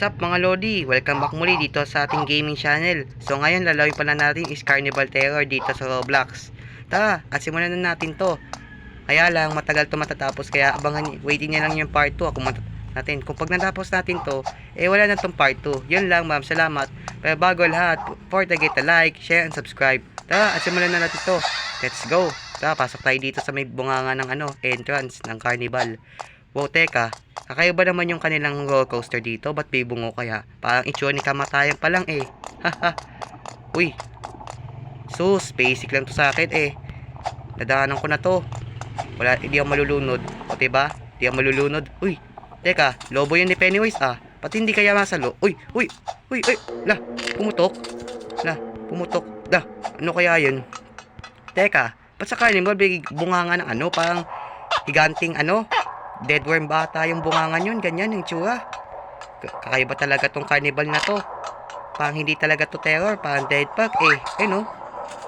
What's up mga Lodi? Welcome back muli dito sa ating gaming channel. So ngayon lalawin pala natin is Carnival Terror dito sa Roblox. Tara, at simulan na natin to. Kaya lang matagal to matatapos, kaya abangan, waiting nyo lang yung part 2 ako natin. Kung pag natapos natin to, wala na tong part 2. Yun lang ma'am, salamat. Pero bago lahat, forget to like, share, and subscribe. Tara, at simulan na natin to. Let's go. Tara, pasok tayo dito sa may bunganga ng entrance ng Carnival. Wow, teka. Kakaiba naman yung kanilang roller coaster dito. Ba't may bungo kaya? Parang itsura ni kamatayan pa lang eh. Haha. Uy. Sus, basic lang to sa akin eh. Nadaanan ko na to. Wala, hindi ako malulunod. O diba? Hindi ako malulunod. Uy. Teka, lobo yun ni Pennywise ah. Pati hindi kaya masalo. Uy, uy. Uy, uy. La, pumutok. La, pumutok. Da, ano kaya yun? Teka, ba't sa Carnival bunganga ng parang higanting deadworm bata yung bungangan yun, ganyan yung tsura. Kakaiba talaga tong carnival na to. Parang hindi talaga to terror, parang dead park eh. No?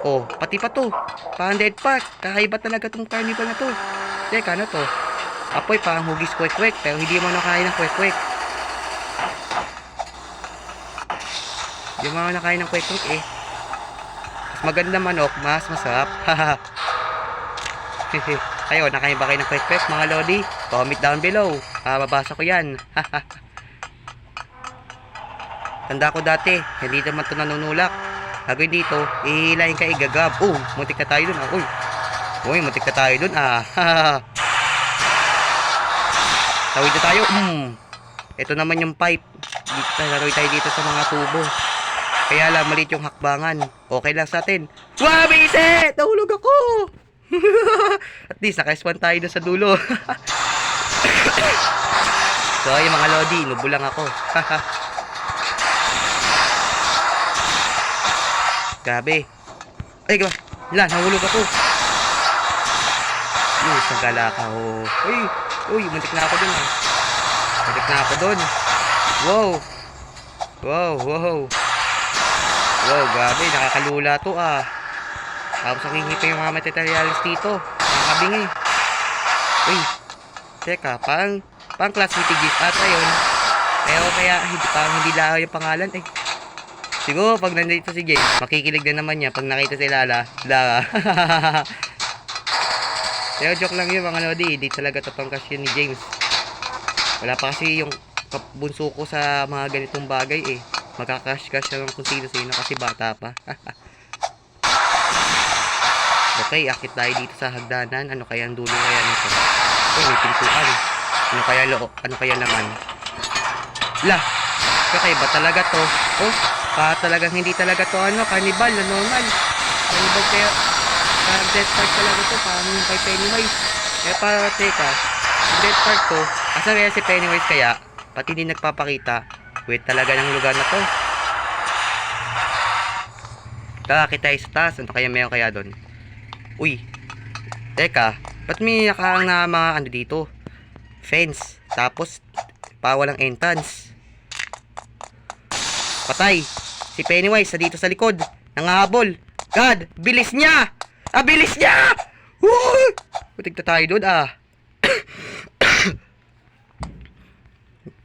Oh, pati pa to. Parang dead park. Kakaiba talaga tong carnival na to. Teka, ano to? Apoy, parang hugis kwek-kwek, pero hindi mo nakain ng kwek-kwek. Hindi mo nakain ng kwek-kwek eh. Mas maganda manok, mas masarap. Haha. Kayo, nakain ba kayo ng kwek-kwek mga Lodi? Comment down below. Mabasa ko yan. Tanda ko dati, hindi naman ito nanunulak. Gagawin dito, ihilahin ka igagab. Oh, muntik na tayo dun. Uy, muntik na tayo dun. Tawid na tayo. Ito naman yung pipe. Tawid tayo dito sa mga tubo. Kaya lang, maliit yung hakbangan. Okay lang sa atin. Wow, bisit! Nahulog ako! At least naka-spawn tayo dun sa dulo. So yung mga Lodi, nubo lang ako. Grabe. Ay gaba, wala, nahulog ako. Sagala ka oh. Uy, muntik na ako dun Muntik na ako dun. Wow, grabe, nakakalula to Tapos nakikita yung mga materials dito. Nakakabingi. Uy. Teka, parang classmate gift ata yun. Pero kaya parang hindi lao yung pangalan eh. Siguro pag nandito si James, makikilig na naman niya pag nakita si Lara. Pero joke lang yun mga Lodi. Hindi talaga tapangkas yun ni James. Wala pa kasi yung bunso ko sa mga ganitong bagay eh. Magkakash-cash siya ng kung sino-sino kasi bata pa. Okay, akit tayo dito sa hagdanan. Ano kaya ang dulo kaya nito? May pintuan. Ano kaya naman? La! Kakaiba talaga to. Talagang hindi talaga to carnival na normal. Carnival kaya death park talaga to. Parang yung kay Pennywise. Kaya teka, death park to. Asa kaya si Pennywise kaya? Pati hindi nagpapakita. Wait talaga ng lugar na to. Akit tayo sa taas. Ano kaya meron kaya doon? Uy, teka, ba't may nakaang na mga dito? Fence, tapos walang entrance. Patay, si Pennywise sa dito sa likod, nangahabol. God, bilis niya! Bilis niya! Woo! Putik na tayo doon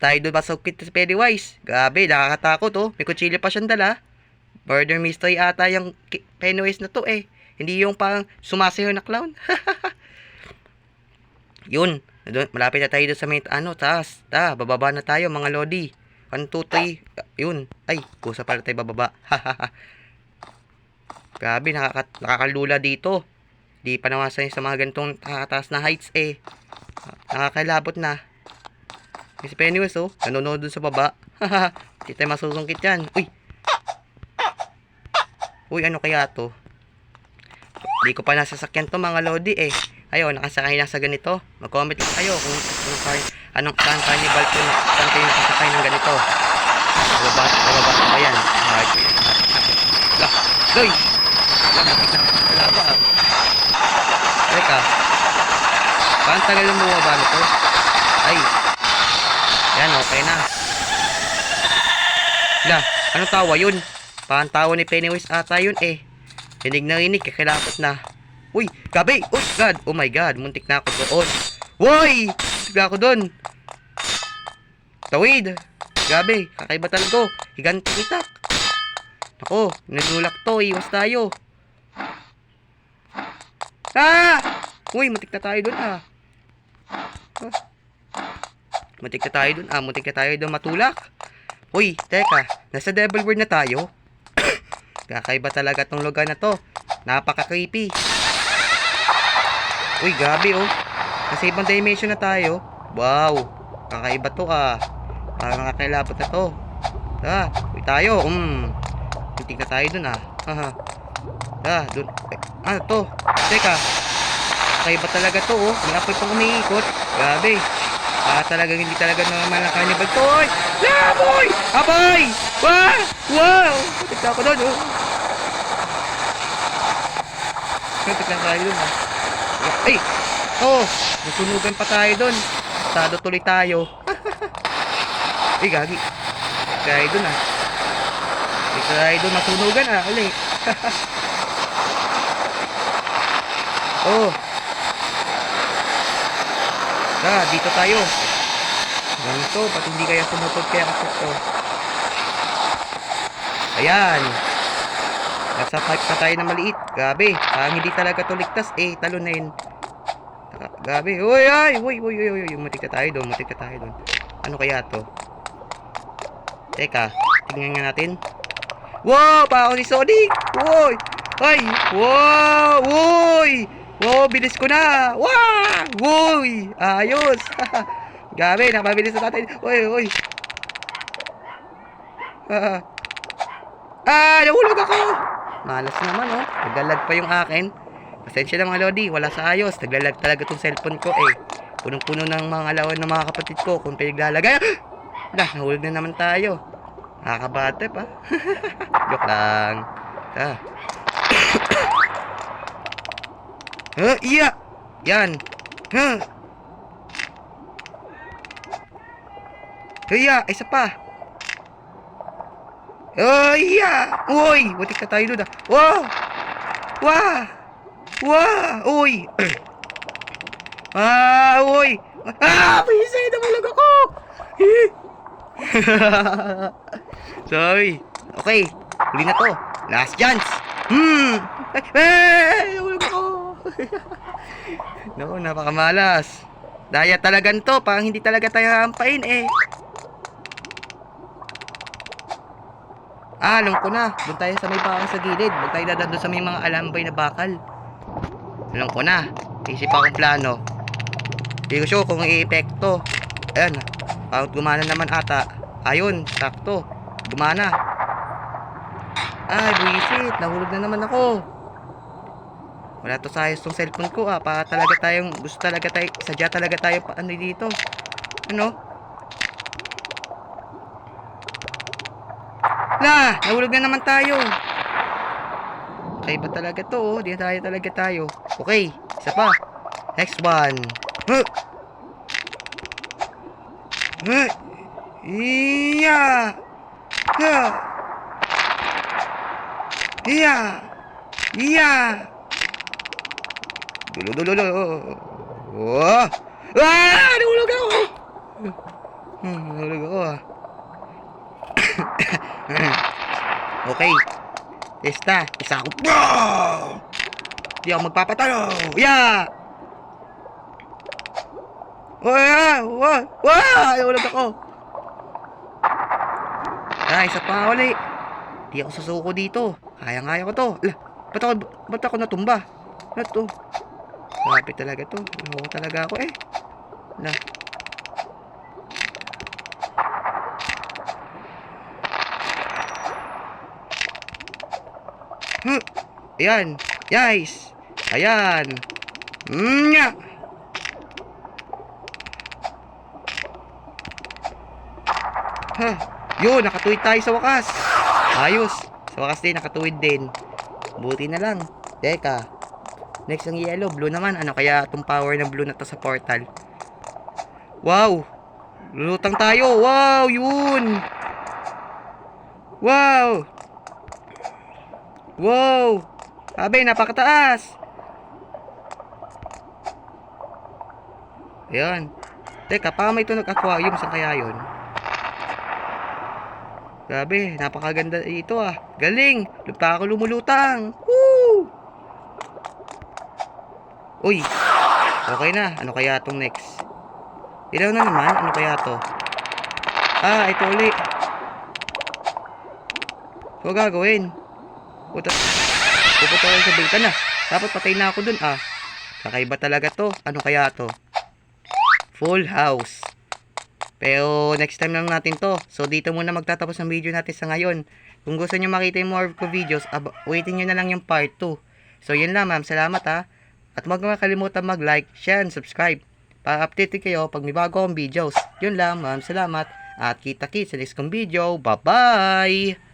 Tayo doon basukit si Pennywise. Grabe, nakakatakot may kutsilyo pa siyang dala. Murder mystery ata yung Pennywise na to Hindi yung parang sumasayaw na clown. Yun. Malapit na tayo doon sa may taas. Bababa na tayo mga Lodi. 1, 2, 3. Yun. Ay, kusa pala tayo bababa. Grabe, nakakalula dito. Di pa nawasan sa mga ganitong taas na heights Nakakalabot na. Si Pennywise nanonood dun sa baba. Hindi tayo masusungkit yan. Uy, ano kaya to? Di ko pa nasasakyan to mga Lodi Ayun, nakasakay na sa ganito. Mag-comment lang kayo kung anong carnival to saan kayo nakasakay ng ganito. Bababa ba yan? Doy! Wala ba Teka. Parang tagal yung bumaba na to. Ay. Yan, okay na. Anong tawa yun? Parang tawa ni Pennywise ata yun Rinig na rinig, kakilapot na. Uy, gabi! Oh God! Oh my God! Muntik na ako doon. Woy! Muntik na ako doon. Tawid! Grabe, kakaiba talaga. Higanting itak. Ako, nilulak to. Iwas tayo. Uy, matik na tayo dun Matik na tayo dun Matik na tayo dun matulak. Uy, teka. Nasa Devil World na tayo. Kakaiba talaga tong lugar na to. Napaka-creepy. Uy, grabe Nasa ibang dimension na tayo. Wow. Kakaiba to Parang nakakilabot na to. Uy tayo. Matik na tayo dun dun. Ano to? Teka. Kakaiba talaga to May apoy pang umiikot. Grabe. Talagang hindi talaga naman ang carnival to. Laboy! Abay! Wow! Matik na ako doon Matik na tayo dun Ay! Nasunugan pa tayo dun. Estado tuloy tayo. Ay, gagi. Tayo dun tayo dun masunugan ulit. Dito tayo. Ganito, pati hindi kaya sumutod kaya kasi Ayan. Nasa pipe pa tayo na maliit. Grabe, hindi talaga to ligtas talon na yun. Grabe. Uy. Matik na tayo doon. Ano kaya to? Teka, tingnan nga natin. Wow, pa ako ni Sonic. Uy. Ay, wow. Uy. Wow, bilis ko na. Wow. Uy, ayos. Grabe, napabilis na natin. Uy. Nahulog ako. Malas naman naglalag pa yung akin. Pasensya na mga lodi, wala sa ayos. Naglalag talaga tong cellphone ko Punong-puno ng mga alawan ng mga kapatid ko kung pinaglalagay. Nahulog na naman tayo. Nakakabate pa. Joke lang. Iya. Yan. Iya, isa pa. Iya. Uy, watik na tayo doon Wow. Uy. Uy. Pisay, namulog ako. Sorry. Okay, huli na to. Last chance. Namulog ako. No, napakamalas. Daya talagan to, parang hindi talaga tayo hampain alam ko na. Doon tayo sa may bakal sa gilid. Huwag tayo dadaan doon sa may mga alambay na bakal. Alam ko na. Isip akong plano. Hindi ko sure kung i-epekto. Ayan. Parang gumana naman ata. Ayun. Sakto. Gumana. Ay, buwisit. Nahulog na naman ako. Wala to sa ayos tong cellphone ko para talaga tayong gusto talaga tayo. Sadya talaga tayo paano dito. Nahulog na naman tayo. Kaya ba talaga to Di tayo talaga tayo. Okay, isa pa. Next one. Iya. Dulo. Nahulog ako. Okay. Isa ako. Di ako magpapatalo. Nahulog ako. Isa pa uli. Di ako susuko dito. Kaya ko to. Ba't ako natumba? Ano to? Malapit talaga to. Nakuha talaga ako Ayan. Guys. Ayan. Yun, nakatuwid tayo sa wakas. Ayos. Sa wakas din, nakatuwid din. Buti na lang. Teka. Next ang yellow. Blue naman. Ano kaya itong power ng blue na to sa portal? Wow. Lulutang tayo. Wow, yun. Wow. Sabi, napakataas. Ayan. Teka, pa may tunog aquarium. Saan kaya yun? Grabe, napakaganda ito ah. Galing! Lupa ako lumulutang. Woo! Uy! Okay na. Ano kaya tong next? Ilaw na naman. Ano kaya to? Ah, ito uli. So, gagawin. Pupunta ko sa bintana. Dapat patay na ako dun ah. Kakaiba talaga to. Ano kaya to? Full house. Pero next time lang natin to. So dito muna magtatapos ang video natin sa ngayon. Kung gusto nyo makita yung more ko videos, waitin nyo na lang yung part 2. So yun lang ma'am. Salamat ha. At huwag makalimutan mag-like, share, and subscribe. Para update kayo pag may bago akong videos. Yun lang ma'am. Salamat. At kita-kits sa next kong video. Bye-bye!